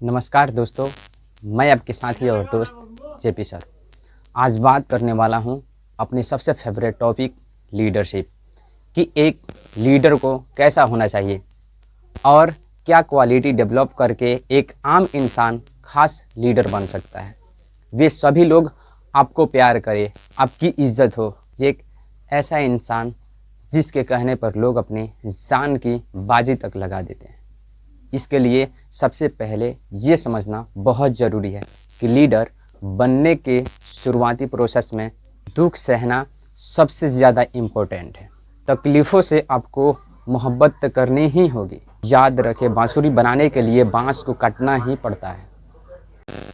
नमस्कार दोस्तों, मैं आपके साथी और दोस्त जेपी सर। आज बात करने वाला हूं अपनी सबसे फेवरेट टॉपिक लीडरशिप कि एक लीडर को कैसा होना चाहिए और क्या क्वालिटी डेवलप करके एक आम इंसान खास लीडर बन सकता है। वे सभी लोग आपको प्यार करें, आपकी इज्जत हो। ये एक ऐसा इंसान जिसके कहने पर लोग अपनी जान की बाजी तक लगा देते हैं। इसके लिए सबसे पहले ये समझना बहुत ज़रूरी है कि लीडर बनने के शुरुआती प्रोसेस में दुख सहना सबसे ज़्यादा इम्पोर्टेंट है। तकलीफ़ों से आपको मोहब्बत करनी ही होगी। याद रखें, बांसुरी बनाने के लिए बांस को काटना ही पड़ता है।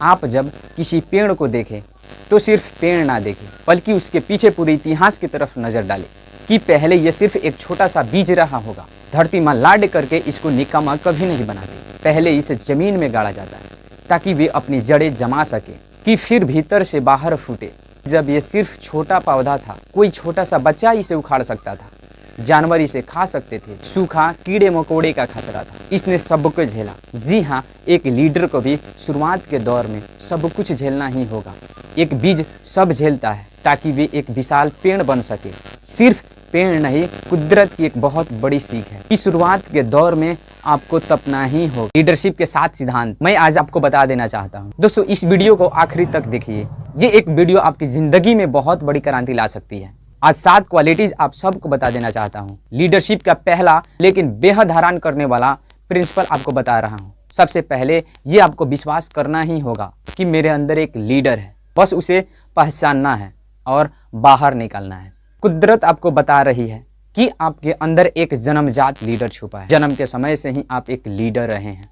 आप जब किसी पेड़ को देखें तो सिर्फ पेड़ ना देखें, बल्कि उसके पीछे पूरे इतिहास की तरफ नज़र डालें कि पहले ये सिर्फ एक छोटा सा बीज रहा होगा। धरती माँ लाड करके इसको निकामा कभी नहीं बनाती। पहले इसे जमीन में गाड़ा जाता है ताकि वे अपनी जड़ें जमा सके, कि फिर भीतर से बाहर फूटे। जब ये सिर्फ छोटा पौधा था, कोई छोटा सा बच्चा इसे उखाड़ सकता था, जानवर इसे खा सकते थे, सूखा कीड़े मकोड़े का खतरा था। इसने सब कुछ झेला। जी हाँ, एक लीडर को भी शुरुआत के दौर में सब कुछ झेलना ही होगा। एक बीज सब झेलता है ताकि वे एक विशाल पेड़ बन सके। सिर्फ पेड़ नहीं, कुदरत की एक बहुत बड़ी सीख है कि शुरुआत के दौर में आपको तपना ही होगा। लीडरशिप के 7 सिद्धांत मैं आज आपको बता देना चाहता हूँ। दोस्तों, इस वीडियो को आखिरी तक देखिए। ये एक वीडियो आपकी जिंदगी में बहुत बड़ी क्रांति ला सकती है। आज 7 क्वालिटीज आप सबको बता देना चाहता हूँ। लीडरशिप का पहला लेकिन बेहद हैरान करने वाला प्रिंसिपल आपको बता रहा हूँ। सबसे पहले ये आपको विश्वास करना ही होगा कि मेरे अंदर एक लीडर है, बस उसे पहचानना है और बाहर निकालना है। कुदरत आपको बता रही है कि आपके अंदर एक जन्मजात लीडर छुपा है। जन्म के समय से ही आप एक लीडर रहे हैं,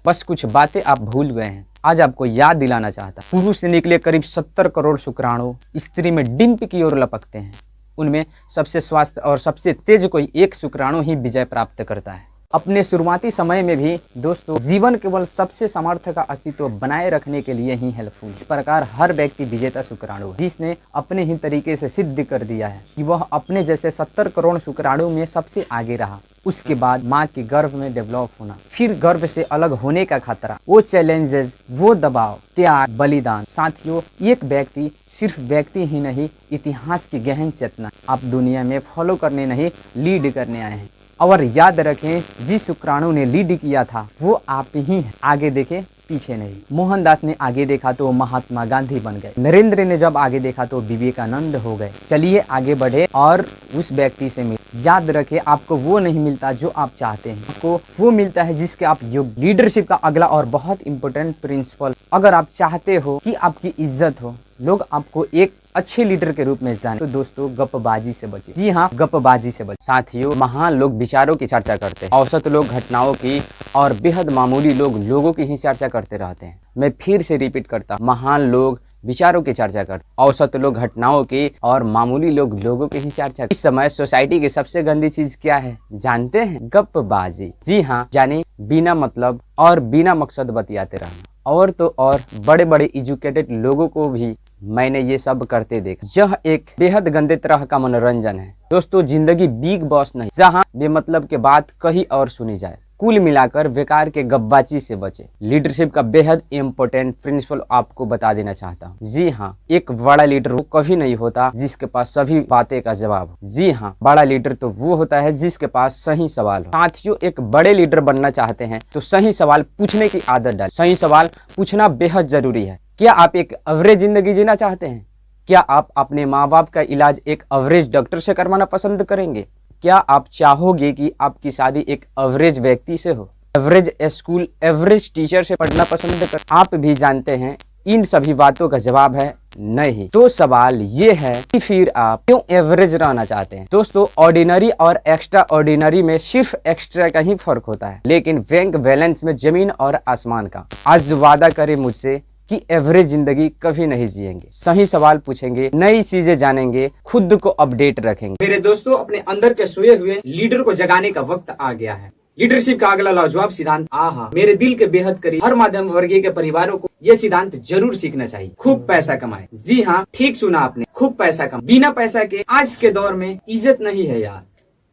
बस कुछ बातें आप भूल गए हैं। आज आपको याद दिलाना चाहता। पुरुष से निकले करीब 70 करोड़ शुक्राणु स्त्री में डिंप की ओर लपकते हैं। उनमें सबसे स्वस्थ और सबसे तेज कोई एक शुक्राणु ही विजय प्राप्त करता है। अपने शुरुआती समय में भी दोस्तों, जीवन केवल सबसे सामर्थ्य का अस्तित्व बनाए रखने के लिए ही हेल्पफुल। इस प्रकार हर व्यक्ति विजेता शुक्राणु है, जिसने अपने ही तरीके से सिद्ध कर दिया है कि वह अपने जैसे 70 करोड़ शुक्राणु में सबसे आगे रहा। उसके बाद माँ के गर्भ में डेवलप होना, फिर गर्भ से अलग होने का खतरा, वो चैलेंजेस, वो दबाव, त्याग, बलिदान। साथियों, एक व्यक्ति सिर्फ व्यक्ति ही नहीं, इतिहास की गहन चेतना आप दुनिया में फॉलो करने नहीं, लीड करने आए हैं। और याद रखें, जिस शुक्राणु ने लीड किया था वो आप ही हैं। आगे देखें, पीछे नहीं। मोहनदास ने आगे देखा तो महात्मा गांधी बन गए। नरेंद्र ने जब आगे देखा तो विवेकानंद हो गए। चलिए आगे बढ़े और उस व्यक्ति से मिले। याद रखें, आपको वो नहीं मिलता जो आप चाहते हैं, आपको वो मिलता है जिसके आप योग्य। लीडरशिप का अगला और बहुत इंपॉर्टेंट प्रिंसिपल, अगर आप चाहते हो कि आपकी इज्जत हो, लोग आपको एक अच्छे लीडर के रूप में जाने, तो दोस्तों गपबाजी से बचे। जी हाँ, गपबाजी से बचे। साथियों, महान लोग विचारों की चर्चा करते हैं, औसत लोग घटनाओं की और बेहद मामूली लोग लोगों की ही चर्चा करते रहते हैं। मैं फिर से रिपीट करता हूँ, महान लोग विचारों की चर्चा करते, औसत लोग घटनाओं की और मामूली लोग लोगों की ही चर्चा। इस समय सोसाइटी की सबसे गंदी चीज क्या है जानते हैं? गपबाजी। जी हाँ, यानी बिना मतलब और बिना मकसद बतियाते रहना। और तो और बड़े बड़े एजुकेटेड लोगों को भी मैंने ये सब करते देखा। यह एक बेहद गंदे तरह का मनोरंजन है दोस्तों। जिंदगी बिग बॉस नहीं, जहाँ बेमतलब के बात कहीं और सुनी जाए। कुल मिलाकर बेकार के गप्पाची से बचे। लीडरशिप का बेहद इम्पोर्टेंट प्रिंसिपल आपको बता देना चाहता हूँ। जी हाँ, एक बड़ा लीडर वो कभी नहीं होता जिसके पास सभी बातें का जवाब हो। जी हाँ, बड़ा लीडर तो वो होता है जिसके पास सही सवाल हो। साथियों, एक बड़े लीडर बनना चाहते हैं तो सही सवाल पूछने की आदत डालें। सही सवाल पूछना बेहद जरूरी है। क्या आप एक एवरेज जिंदगी जीना चाहते हैं? क्या आप अपने माँ बाप का इलाज एक एवरेज डॉक्टर से करवाना पसंद करेंगे? क्या आप चाहोगे कि आपकी शादी एक एवरेज व्यक्ति से हो? एवरेज स्कूल, एवरेज टीचर से पढ़ना पसंद कर? आप भी जानते हैं इन सभी बातों का जवाब है नहीं। तो सवाल ये है कि फिर आप क्यों एवरेज रहना चाहते हैं? दोस्तों, ऑर्डिनरी और एक्स्ट्रा ऑर्डिनरी में सिर्फ एक्स्ट्रा का ही फर्क होता है, लेकिन बैंक बैलेंस में जमीन और आसमान का। आज वादा करे मुझसे कि एवरेज जिंदगी कभी नहीं जिएंगे। सही सवाल पूछेंगे, नई चीजें जानेंगे, खुद को अपडेट रखेंगे। मेरे दोस्तों, अपने अंदर के सोए हुए लीडर को जगाने का वक्त आ गया है। लीडरशिप का अगला लाजवाब सिद्धांत, आहा, मेरे दिल के बेहद करीब हर मध्यम वर्गीय के परिवारों को ये सिद्धांत जरूर सीखना चाहिए। खूब पैसा कमाए। जी हाँ, ठीक सुना आपने, खूब पैसा कमाए। बिना पैसा के आज के दौर में इज्जत नहीं है यार।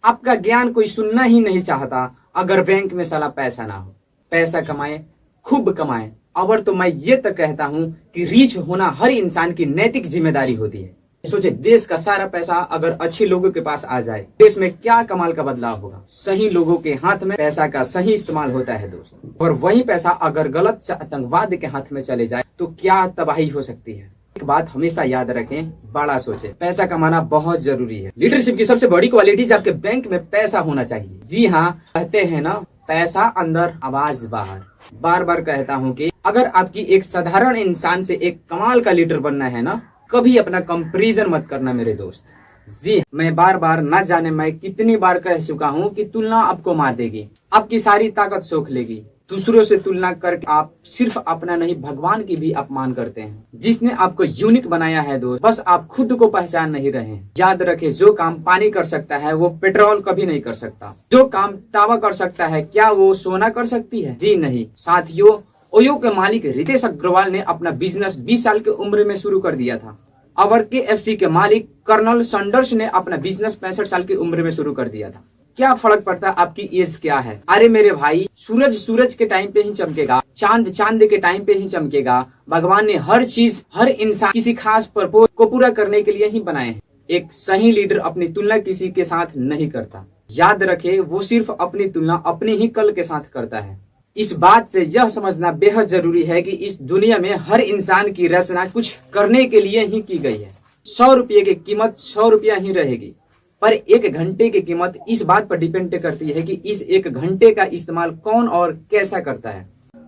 आपका ज्ञान कोई सुनना ही नहीं चाहता अगर बैंक में साला पैसा ना हो। पैसा कमाए, खूब कमाएं। और तो मैं ये तक कहता हूँ कि रीच होना हर इंसान की नैतिक जिम्मेदारी होती है। सोचे देश का सारा पैसा अगर अच्छे लोगों के पास आ जाए, देश में क्या कमाल का बदलाव होगा। सही लोगों के हाथ में पैसा का सही इस्तेमाल होता है दोस्त, और वही पैसा अगर गलत आतंकवाद के हाथ में चले जाए तो क्या तबाही हो सकती है। एक बात हमेशा याद रखें, बड़ा सोचे। पैसा कमाना बहुत जरूरी है। लीडरशिप की सबसे बड़ी क्वालिटी आपके बैंक में पैसा होना चाहिए। जी हाँ, कहते हैं ना, पैसा अंदर आवाज बाहर। बार बार कहता हूँ कि अगर आपकी एक साधारण इंसान से एक कमाल का लीडर बनना है ना, कभी अपना कंपैरिजन मत करना मेरे दोस्त। जी, मैं बार बार ना जाने मैं कितनी बार कह चुका हूँ कि तुलना आपको मार देगी, आपकी सारी ताकत सोख लेगी। दूसरों से तुलना करके आप सिर्फ अपना नहीं, भगवान की भी अपमान करते हैं, जिसने आपको यूनिक बनाया है दोस्त। बस आप खुद को पहचान नहीं रहे हैं। याद रखे, जो काम पानी कर सकता है वो पेट्रोल कभी नहीं कर सकता। जो काम तावा कर सकता है, क्या वो सोना कर सकती है? जी नहीं। साथियों, ओयो के मालिक रितेश अग्रवाल ने अपना बिजनेस 20 साल की उम्र में शुरू कर दिया था। और KFC के मालिक कर्नल सैंडर्स ने अपना बिजनेस 65 साल की उम्र में शुरू कर दिया था। क्या फर्क पड़ता है आपकी एज क्या है? अरे मेरे भाई, सूरज सूरज के टाइम पे ही चमकेगा, चांद चांद के टाइम पे ही चमकेगा। भगवान ने हर चीज, हर इंसान किसी खास पर्पस को पूरा करने के लिए ही बनाए हैं। एक सही लीडर अपनी तुलना किसी के साथ नहीं करता। याद रखे, वो सिर्फ अपनी तुलना अपनी ही कल के साथ करता है। इस बात से यह समझना बेहद जरूरी है कि इस दुनिया में हर इंसान की रचना कुछ करने के लिए ही की गई है। 100 रुपये की कीमत 100 रुपया ही रहेगी, पर 1 घंटे की कीमत इस बात पर डिपेंड करती है कि इस 1 घंटे का इस्तेमाल कौन और कैसा करता है।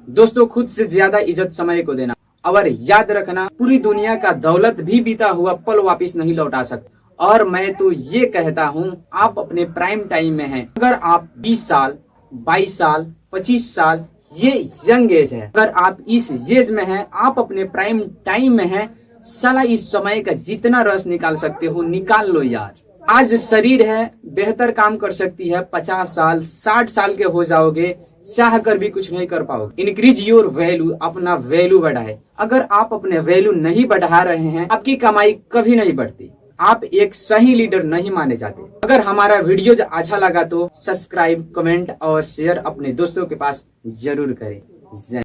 दोस्तों, खुद से ज्यादा इज्जत समय को देना। और याद रखना, पूरी दुनिया का दौलत भी बीता हुआ पल वापिस नहीं लौटा सकता। और मैं तो ये कहता हूँ, आप अपने प्राइम टाइम में हैं। अगर आप 20 साल, 22 साल, 25 साल, ये यंग एज है, अगर आप इस एज में हैं, आप अपने प्राइम टाइम में हैं, साला इस समय का जितना रस निकाल सकते हो निकाल लो यार। आज शरीर है, बेहतर काम कर सकती है। 50 साल, 60 साल के हो जाओगे, चाह कर भी कुछ नहीं कर पाओगे। इंक्रीज योर वैल्यू, अपना वैल्यू बढ़ाए। अगर आप अपने वैल्यू नहीं बढ़ा रहे हैं, आपकी कमाई कभी नहीं बढ़ती। आप एक सही लीडर नहीं माने जाते। अगर हमारा वीडियो अच्छा लगा तो सब्सक्राइब, कमेंट और शेयर अपने दोस्तों के पास जरूर करें।